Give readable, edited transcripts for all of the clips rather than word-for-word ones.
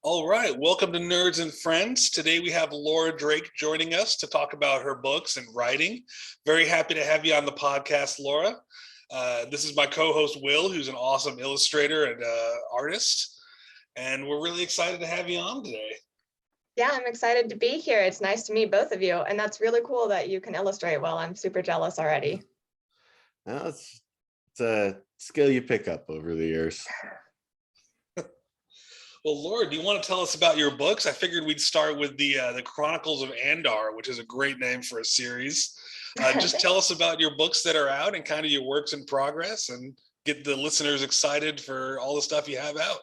All right, welcome to Nerds and Friends. Today we have Laura Drake joining us to talk about her books and writing. Very happy to have you on the podcast, Laura. This is my co-host Will, who's an awesome illustrator and artist, and we're really excited to have you on today. Yeah, I'm excited to be here. It's nice to meet both of you, and that's really cool that you can illustrate well. I'm super jealous already. Well, it's a skill you pick up over the years. Well, Laura, do you want to tell us about your books? I figured we'd start with the Chronicles of Andar, which is a great name for a series. Just tell us about your books that are out and kind of your works in progress, and get the listeners excited for all the stuff you have out.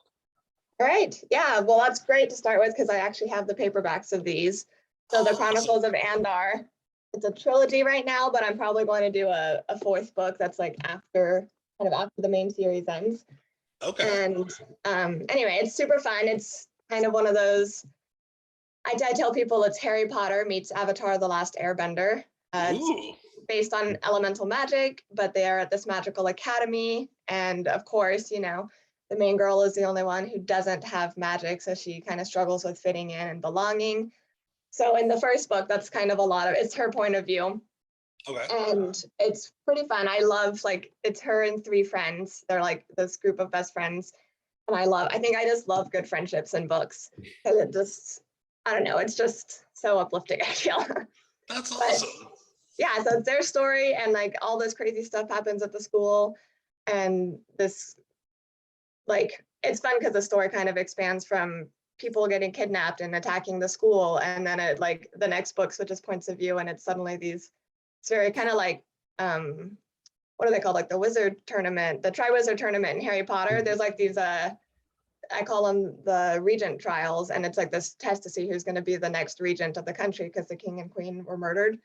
All right. Yeah, well, that's great to start with because I actually have the paperbacks of these. So the Chronicles of Andar, it's a trilogy right now, but I'm probably going to do a fourth book that's like after the main series ends. Okay. And anyway, it's super fun. It's kind of one of those, I tell people it's Harry Potter meets Avatar: The Last Airbender. It's based on elemental magic, but they are at this magical academy. And of course, you know, the main girl is the only one who doesn't have magic, so she kind of struggles with fitting in and belonging. So in the first book, that's kind of it's her point of view. Okay. And it's pretty fun. I love, like, it's her and three friends. They're like this group of best friends. And I just love good friendships in books. Because I don't know, it's just so uplifting, I feel. That's awesome. Yeah, so it's their story, and like all this crazy stuff happens at the school. And this, like, it's fun because the story kind of expands from people getting kidnapped and attacking the school. And then it, like, the next book switches points of view, and it's suddenly it's very kind of like, what are they called? Like the wizard tournament, the Triwizard tournament in Harry Potter. There's like these, I call them the Regent Trials. And it's like this test to see who's going to be the next regent of the country because the king and queen were murdered.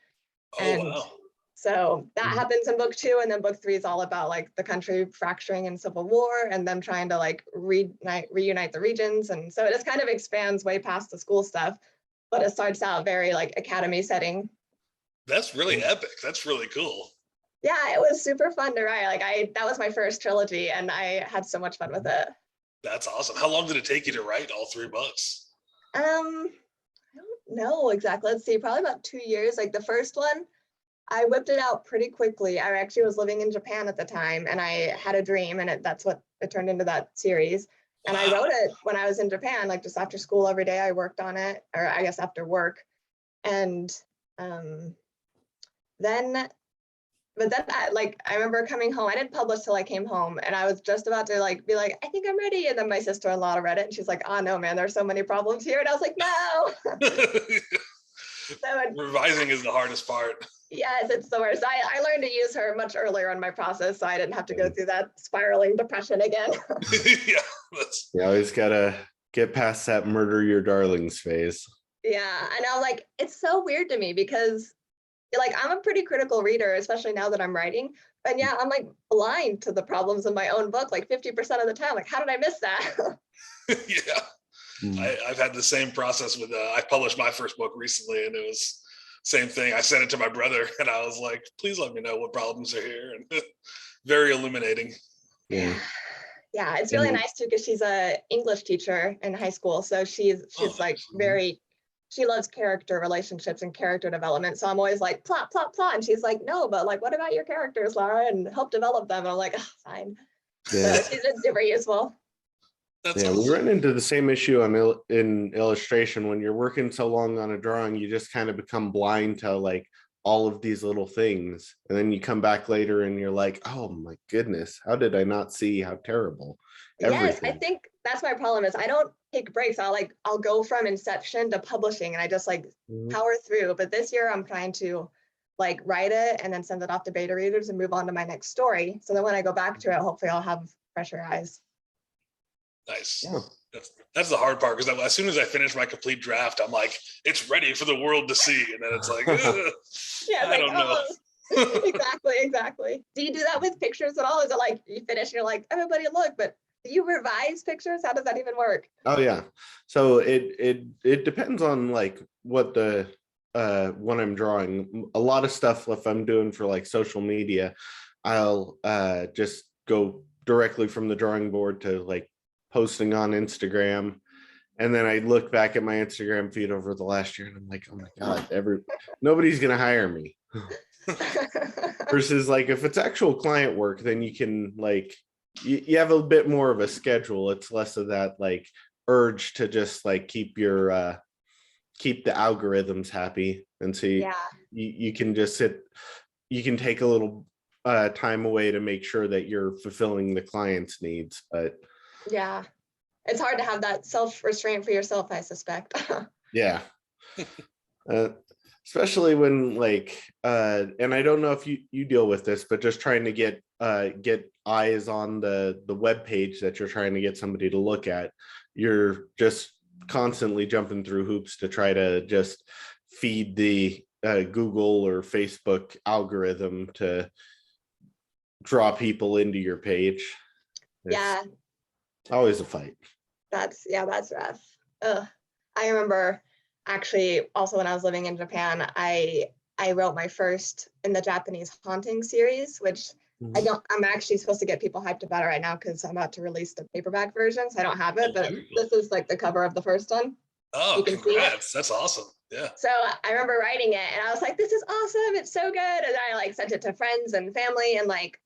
Wow. So that happens in book 2. And then book 3 is all about like the country fracturing in civil war and them trying to like reunite the regions. And so it just kind of expands way past the school stuff, but it starts out very like academy setting. That's really epic. That's really cool. Yeah, it was super fun to write. Like that was my first trilogy and I had so much fun with it. That's awesome. How long did it take you to write all 3 books? I don't know exactly. Let's see, probably about 2 years. Like the first one, I whipped it out pretty quickly. I actually was living in Japan at the time and I had a dream, and that's what it turned into, that series. And I wrote it when I was in Japan, like just after school every day I worked on it, or I guess after work. And then I remember coming home. I didn't publish till I came home, and I was just about to like be like, I think I'm ready. And then my sister-in-law read it and she's like, oh no, man, there's so many problems here. And I was like, no. Revising is the hardest part. Yes, it's the worst. I learned to use her much earlier in my process, so I didn't have to go through that spiraling depression again. You always gotta get past that murder your darlings phase. Yeah, and I'm like, it's so weird to me because like I'm a pretty critical reader, especially now that I'm writing. And yeah, I'm like blind to the problems in my own book, like 50% of the time. Like, how did I miss that? Yeah. I've had the same process with, I published my first book recently, and it was same thing. I sent it to my brother and I was like, please let me know what problems are here. And very illuminating. Yeah. Yeah, it's really nice too, because she's a English teacher in high school. So she's like she loves character relationships and character development. So I'm always like, plot, plot, plot. And she's like, no, but like, what about your characters, Laura? And help develop them. And I'm like, oh, fine. Yeah. So she's been super useful. That's awesome. We run into the same issue in illustration. When you're working so long on a drawing, you just kind of become blind to like all of these little things. And then you come back later and you're like, oh my goodness, how did I not see how terrible everything? Yes, I think that's my problem is I don't take breaks. I'll go from inception to publishing and I just like power through. But this year I'm trying to like write it and then send it off to beta readers and move on to my next story. So then when I go back to it, hopefully I'll have fresher eyes. Nice. Yeah. That's the hard part, because as soon as I finish my complete draft, I'm like, it's ready for the world to see. And then it's like, yeah, I don't know. Exactly. Do you do that with pictures at all? Is it like you finish and you're like, everybody look, but do you revise pictures? How does that even work? Oh yeah. So it depends on like what when I'm drawing. A lot of stuff, if I'm doing for like social media, I'll just go directly from the drawing board to like posting on Instagram, And then I look back at my Instagram feed over the last year and I'm like, oh my God, nobody's gonna hire me. Versus like if it's actual client work, then you can like you have a bit more of a schedule. It's less of that like urge to just like keep the algorithms happy. And so you can just you can take a little time away to make sure that you're fulfilling the client's needs. But yeah, it's hard to have that self-restraint for yourself, I suspect. yeah. Especially when like and I don't know if you deal with this, but just trying to get eyes on the web page that you're trying to get somebody to look at, you're just constantly jumping through hoops to try to just feed the Google or Facebook algorithm to draw people into your page. It's always a fight. That's rough. Ugh. I remember actually also when I was living in Japan, I wrote my first in the Japanese haunting series, which I'm actually supposed to get people hyped about it right now because I'm about to release the paperback version, so I don't have it, but this is like the cover of the first one. Oh, you can congrats. See it. That's awesome. Yeah. So I remember writing it and I was like, this is awesome. It's so good. And I like sent it to friends and family and like,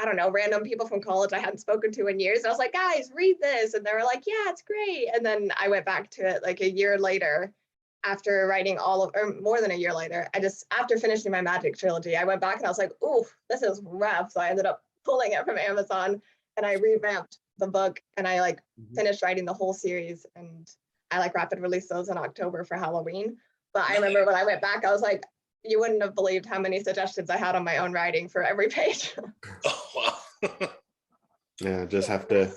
I don't know, random people from college I hadn't spoken to in years. And I was like, guys, read this. And they were like, yeah, it's great. And then I went back to it like a year later after writing or more than a year later. After finishing my Magic trilogy, I went back and I was like, ooh, this is rough. So I ended up pulling it from Amazon and I revamped the book and I like finished writing the whole series and I like rapid released those in October for Halloween. But I remember when I went back, I was like, you wouldn't have believed how many suggestions I had on my own writing for every page. Oh, wow. Yeah, just have to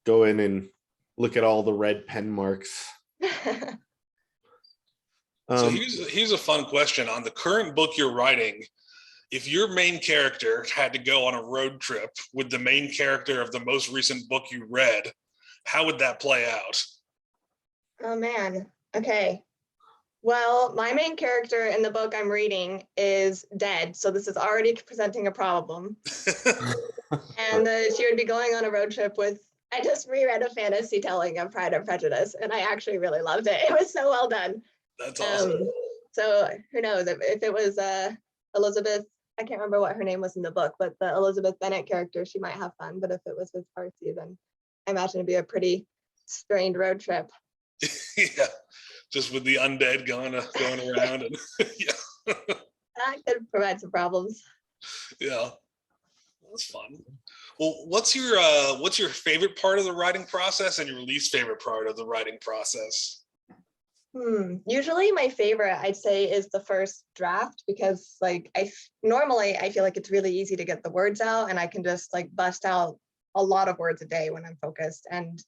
go in and look at all the red pen marks. So here's a fun question. On the current book you're writing, if your main character had to go on a road trip with the main character of the most recent book you read, how would that play out? Oh, man. Okay. Well, my main character in the book I'm reading is dead. So this is already presenting a problem. And she would be going on a road trip I just reread a fantasy telling of Pride and Prejudice, and I actually really loved it. It was so well done. That's awesome. So who knows if it was Elizabeth, I can't remember what her name was in the book, but the Elizabeth Bennet character, she might have fun. But if it was with Darcy, then I imagine it'd be a pretty strained road trip. Yeah, just with the undead going around and yeah. That could provide some problems. Yeah, that's fun. Well, what's your favorite part of the writing process and your least favorite part of the writing process? Usually my favorite, I'd say, is the first draft because like normally I feel like it's really easy to get the words out and I can just like bust out a lot of words a day when I'm focused. And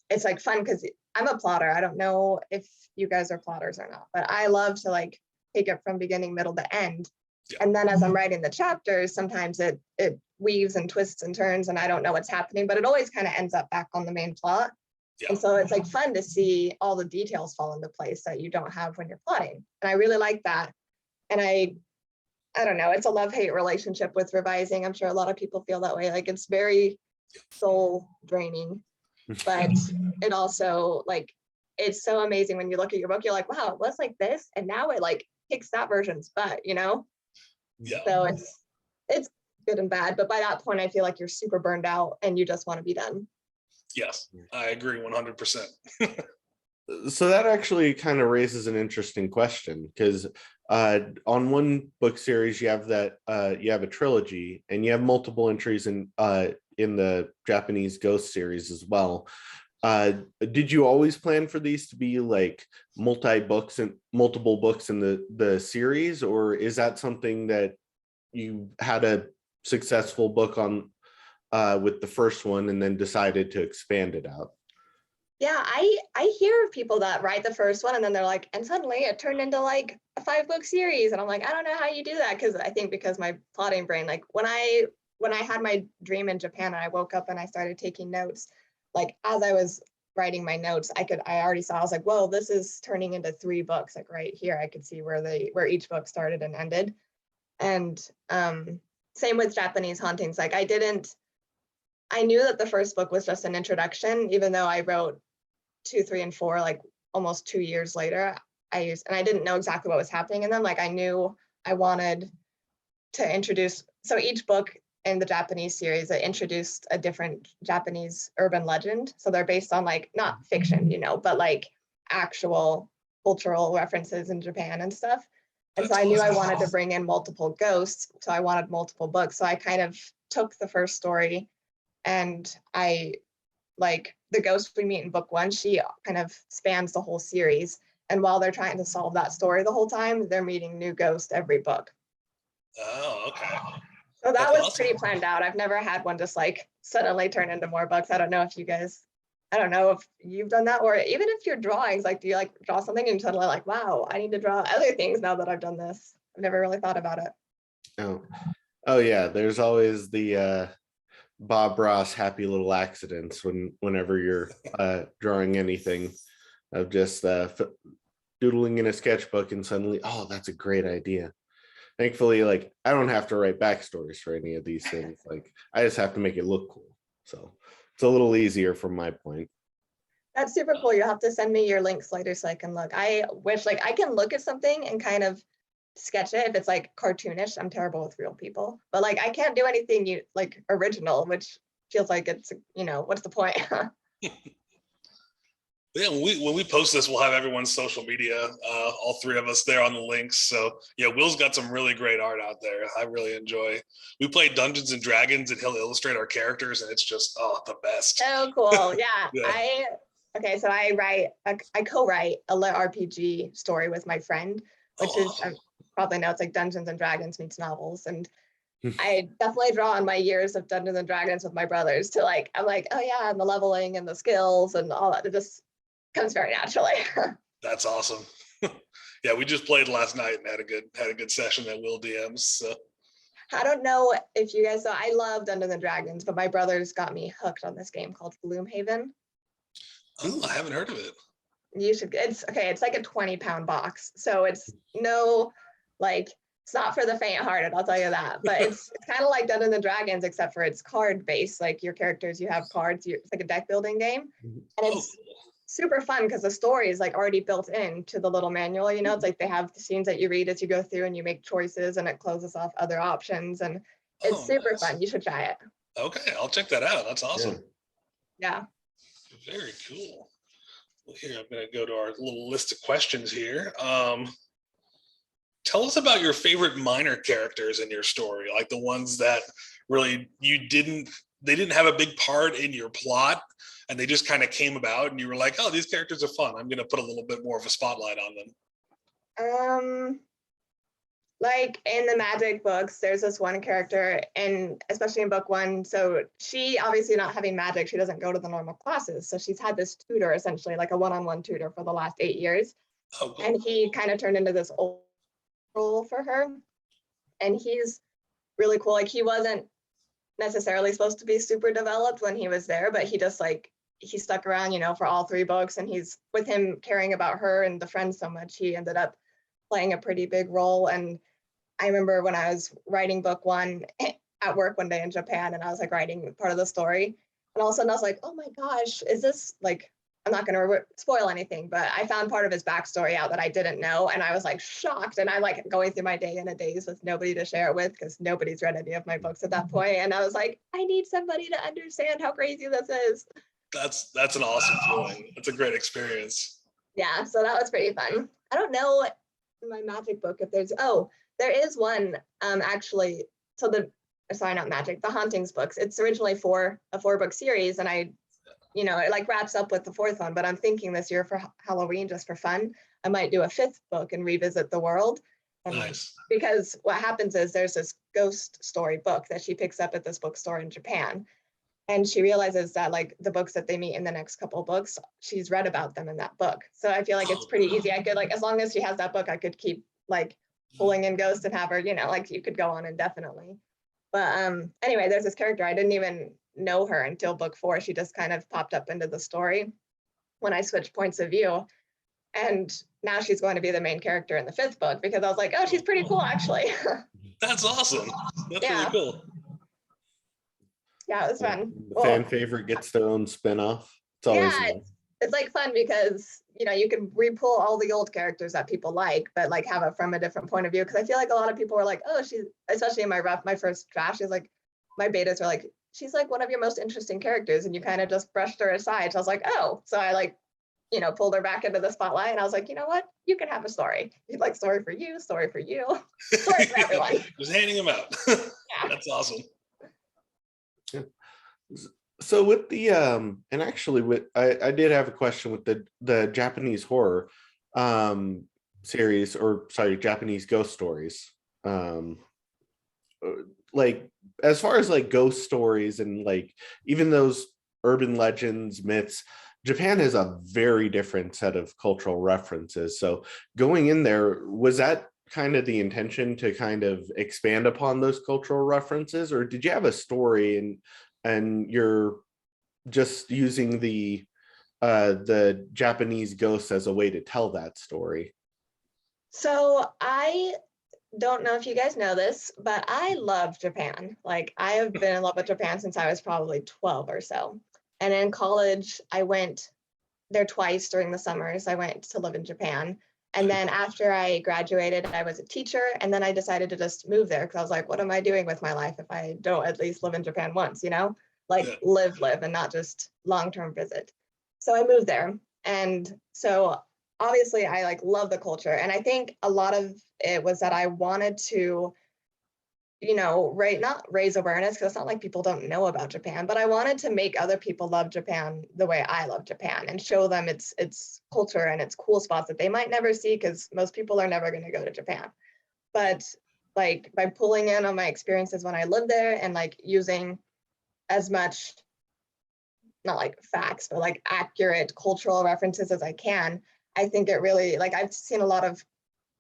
it's like fun because I'm a plotter. I don't know if you guys are plotters or not, but I love to like take it from beginning, middle to end. Yeah. And then as I'm writing the chapters, sometimes it weaves and twists and turns and I don't know what's happening, but it always kind of ends up back on the main plot. Yeah. And so it's like fun to see all the details fall into place that you don't have when you're plotting. And I really like that. And I don't know, it's a love-hate relationship with revising. I'm sure a lot of people feel that way. Like it's very soul draining, but it also like, it's so amazing when you look at your book, you're like, wow, it was like this. And now it like kicks that version's butt, you know? Yeah. So it's good and bad. But by that point, I feel like you're super burned out and you just want to be done. Yes, I agree 100%. So that actually kind of raises an interesting question because on one book series you have a trilogy and you have multiple entries in the Japanese Ghost series as well. Did you always plan for these to be like multiple books in the series, or is that something that you had a successful book on with the first one and then decided to expand it out? Yeah, I hear of people that write the first one and then they're like, and suddenly it turned into like a 5-book series. And I'm like, I don't know how you do that. Because my plotting brain, like when I had my dream in Japan and I woke up and I started taking notes, like as I was writing my notes, I already saw, I was like, whoa, this is turning into 3 books. Like right here, I could see where each book started and ended. And same with Japanese hauntings. Like I knew that the first book was just an introduction, even though I wrote 2, 3, and 4, like almost 2 years later, and I didn't know exactly what was happening in them. Like I knew I wanted to introduce, so each book in the Japanese series, it introduced a different Japanese urban legend. So they're based on like, not fiction, but like actual cultural references in Japan and stuff. And so I knew I wanted to bring in multiple ghosts. So I wanted multiple books. So I kind of took the first story, and I, like, the ghost we meet in book 1, she kind of spans the whole series. And while they're trying to solve that story the whole time, they're meeting new ghosts every book. Oh, okay. So that That's was awesome. pretty planned out. I've never had one just like suddenly turn into more books. I don't know if you've done that, or even if your drawings, like, do you like draw something and suddenly like, wow, I need to draw other things now that I've done this. I've never really thought about it. Oh yeah, there's always the Bob Ross happy little accidents whenever you're drawing anything, of just doodling in a sketchbook and suddenly, oh, that's a great idea. Thankfully, like, I don't have to write backstories for any of these things. Like, I just have to make it look cool. So it's a little easier from my point. That's super cool. You'll have to send me your links later so I can look. I wish, like, I can look at something and kind of sketch it if it's like cartoonish. I'm terrible with real people, but like I can't do anything like original, which feels like it's, what's the point? Yeah, when we post this, we'll have everyone's social media, all 3 of us there on the links. So yeah, Will's got some really great art out there. I really enjoy. We play Dungeons and Dragons, and he'll illustrate our characters, and it's just the best. Oh, cool. Yeah. Yeah. So I co-write a RPG story with my friend, which is probably know it's like Dungeons and Dragons meets novels, and I definitely draw on my years of Dungeons and Dragons with my brothers to like, I'm like, oh yeah, and the leveling and the skills and all that. It just comes very naturally. That's awesome. Yeah, we just played last night and had a good session at Will DMs. So. I don't know if you guys know, I love Dungeons and Dragons, but my brothers got me hooked on this game called Gloomhaven. Oh, I haven't heard of it. You should. It's like a 20-pound box, so it's it's not for the faint-hearted, I'll tell you that. But it's kind of like Dungeons and Dragons, except for it's card based. Like your characters, you have cards. It's like a deck building game, and it's super fun because the story is like already built into the little manual. It's like they have the scenes that you read as you go through, and you make choices, and it closes off other options, and it's super fun. You should try it. Okay, I'll check that out. That's awesome. Yeah. Very cool. Well, here, I'm going to go to our little list of questions here. Tell us about your favorite minor characters in your story, like the ones that really they didn't have a big part in your plot, and they just kind of came about, and you were like, oh, these characters are fun. I'm going to put a little bit more of a spotlight on them. Like in the magic books, there's this one character, and especially in book 1, so she, obviously not having magic, she doesn't go to the normal classes. So she's had this tutor, essentially like a one-on-one tutor for the last 8 years. Oh, cool. And he kind of turned into this old role for her. And he's really cool. Like, he wasn't necessarily supposed to be super developed when he was there, but he just he stuck around, for all 3 books. And he's, with him caring about her and the friends so much, he ended up playing a pretty big role. And I remember when I was writing book 1 at work one day in Japan, and I was like writing part of the story, and all of a sudden I was like, oh my gosh, is this like, I'm not going to spoil anything, but I found part of his backstory out that I didn't know, and I was like shocked. And I'm like going through my day in a daze with nobody to share it with, because nobody's read any of my books at that point. And I was like, I need somebody to understand how crazy this is. That's an awesome feeling. That's a great experience. Yeah, so that was pretty fun. I don't know in my magic book if there is one actually. So not magic, the hauntings books, it's originally for a 4-book series, and it like wraps up with the 4th one, but I'm thinking this year for Halloween, just for fun, I might do a 5th book and revisit the world. Nice. Because what happens is there's this ghost story book that she picks up at this bookstore in Japan, and she realizes that like the books that they meet in the next couple of books, she's read about them in that book. So I feel like it's pretty easy. I could, like, as long as she has that book, I could keep like pulling in ghosts and have her, like you could go on indefinitely. But anyway, there's this character, I didn't even know her until book 4. She just kind of popped up into the story when I switched points of view. And now she's going to be the main character in the 5th book, because I was like, oh, she's pretty cool, actually. That's awesome. That's really cool. Yeah, it was fun. The fan favorite gets their own spinoff. It's always nice. it's like fun because, you know, you can re-pull all the old characters that people like, but like have it from a different point of view. Because I feel like a lot of people are like, oh, she's, especially in my first draft, she's like, my betas are like, she's like one of your most interesting characters, and you kind of just brushed her aside. So I was like, oh, so I like, you know, pulled her back into the spotlight, and I was like, you know what, you can have a story. You'd like story for you, story for you, story for everyone. Just handing them out. Yeah. That's awesome. Yeah. So with the and actually with I did have a question with the Japanese horror series, or sorry, Japanese ghost stories. Like as far as like ghost stories and like even those urban legends, myths, Japan has a very different set of cultural references. So going in there, was that kind of the intention to kind of expand upon those cultural references, or did you have a story and you're just using the Japanese ghosts as a way to tell that story? So I don't know if you guys know this, but I love Japan. Like I have been in love with Japan since I was probably 12 or so. And in college, I went there twice during the summers. I went to live in Japan. And then after I graduated, I was a teacher. And then I decided to just move there because I was like, what am I doing with my life if I don't at least live in Japan once, you know? Like Yeah. live, and not just long-term visit. So I moved there. And so obviously I like love the culture. And I think a lot of it was that I wanted to, you know, not raise awareness, because it's not like people don't know about Japan, but I wanted to make other people love Japan the way I love Japan and show them its culture and its cool spots that they might never see, because most people are never going to go to Japan. But like by pulling in on my experiences when I lived there and like using as much, not like facts, but like accurate cultural references as I can, I think it really, like I've seen a lot of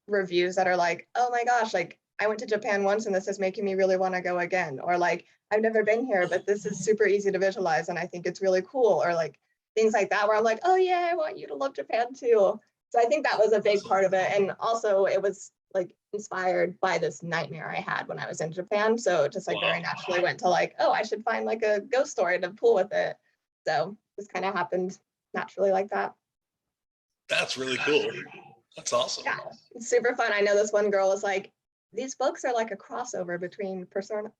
reviews that are like, oh my gosh, like I went to Japan once and this is making me really want to go again. Or like, I've never been here, but this is super easy to visualize and I think it's really cool. Or like things like that where I'm like, oh yeah, I want you to love Japan too. So I think that was a big part of it. And also it was like inspired by this nightmare I had when I was in Japan. So it just like very naturally went to like, oh, I should find like a ghost story to pull with it. So this kind of happened naturally like that. That's really cool. That's awesome. Yeah, it's super fun. I know this one girl was like, these books are like a crossover between Persona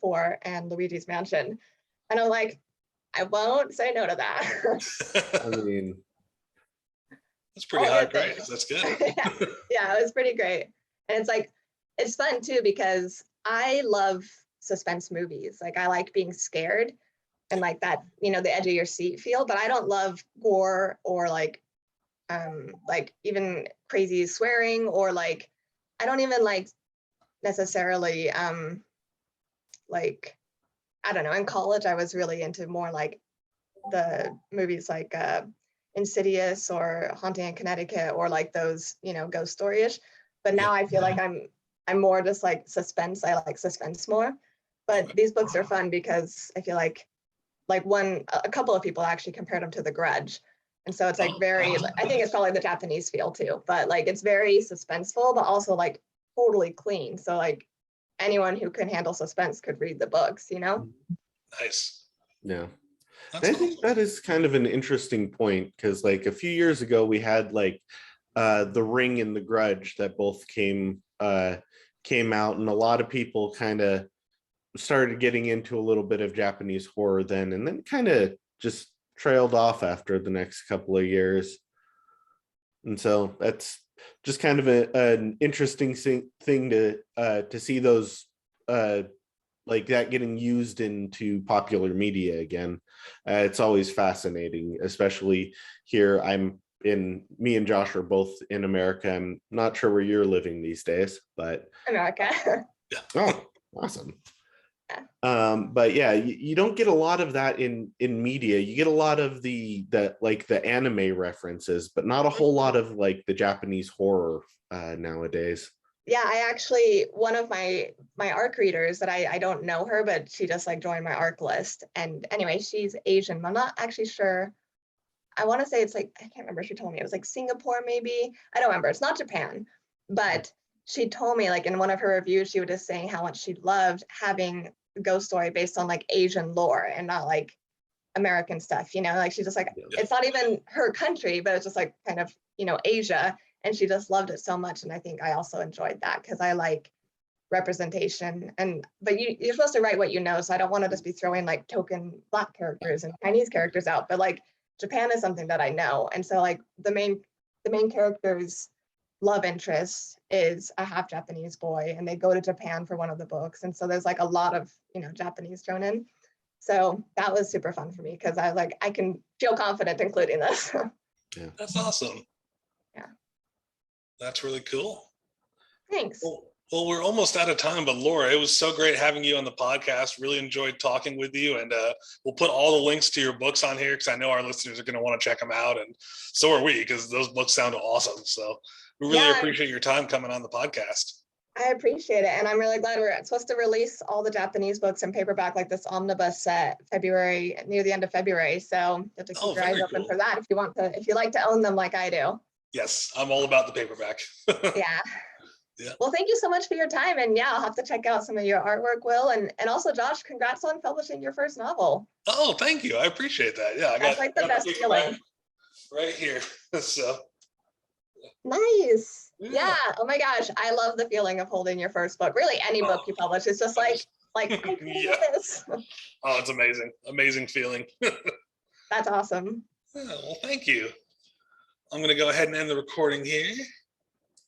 4 and Luigi's Mansion. And I'm like, I won't say no to that. I mean, That's pretty All high good praise. things. That's good. Yeah, it was pretty great. And it's like, it's fun too, because I love suspense movies. Like I like being scared and like that, you know, the edge of your seat feel, but I don't love gore or like even crazy swearing, or like I don't even like necessarily like I don't know, in college I was really into more like the movies like Insidious or Haunting in Connecticut, or like those, you know, ghost story-ish. But now I feel like I'm more just like suspense. I like suspense more. But these books are fun because I feel like a couple of people actually compared them to The Grudge. And so it's like very, I think it's probably the Japanese feel too, but like it's very suspenseful, but also like totally clean. So like anyone who can handle suspense could read the books, you know? Nice. yeah. That's I awesome. think that is kind of an interesting point, because like a few years ago we had like The Ring and The Grudge that both came out, and a lot of people kind of started getting into a little bit of Japanese horror then, and then kind of just trailed off after the next couple of years. And so that's just kind of an interesting thing to see those like that getting used into popular media again. It's always fascinating, especially here. Me and Josh are both in America. I'm not sure where you're living these days, but America. oh, awesome. But yeah, you don't get a lot of that in media. You get a lot of the like the anime references, but not a whole lot of like the Japanese horror nowadays. Yeah, I actually, one of my ARC readers that I don't know her, but she just like joined my ARC list. And anyway, she's Asian. I'm not actually sure. I want to say it's like, I can't remember. She told me it was like Singapore, maybe. I don't remember. It's not Japan. But she told me like in one of her reviews, she was just saying how much she loved having a ghost story based on like Asian lore and not like American stuff, you know, like she just like, Yeah. it's not even her country, but it's just like kind of, you know, Asia. And she just loved it so much. And I think I also enjoyed that because I like representation. But you're supposed to write what you know. So I don't want to just be throwing like token Black characters and Chinese characters out, but like Japan is something that I know. And so like the main character's love interest is a half Japanese boy, and they go to Japan for one of the books. And so there's like a lot of, you know, Japanese thrown in. So that was super fun for me because I can feel confident including this. Yeah. That's awesome. Yeah. That's really cool. Thanks. Well, we're almost out of time, but Laura, it was so great having you on the podcast. Really enjoyed talking with you, and we'll put all the links to your books on here because I know our listeners are going to want to check them out, and so are we because those books sound awesome. So we really appreciate your time coming on the podcast. I appreciate it, and I'm really glad we're supposed to release all the Japanese books in paperback, like this omnibus set, near the end of February. So you have to keep your eyes open for that if you like to own them like I do. Yes, I'm all about the paperback. Yeah. Yeah. Well, thank you so much for your time. And yeah, I'll have to check out some of your artwork, Will. And also, Josh, congrats on publishing your first novel. Oh, thank you. I appreciate that. Yeah, That's like the best feeling. Right here. So nice. Yeah. Oh my gosh. I love the feeling of holding your first book. Really, any book you publish. It's just like I can do this. Oh, it's amazing. Amazing feeling. That's awesome. Oh, well, thank you. I'm going to go ahead and end the recording here.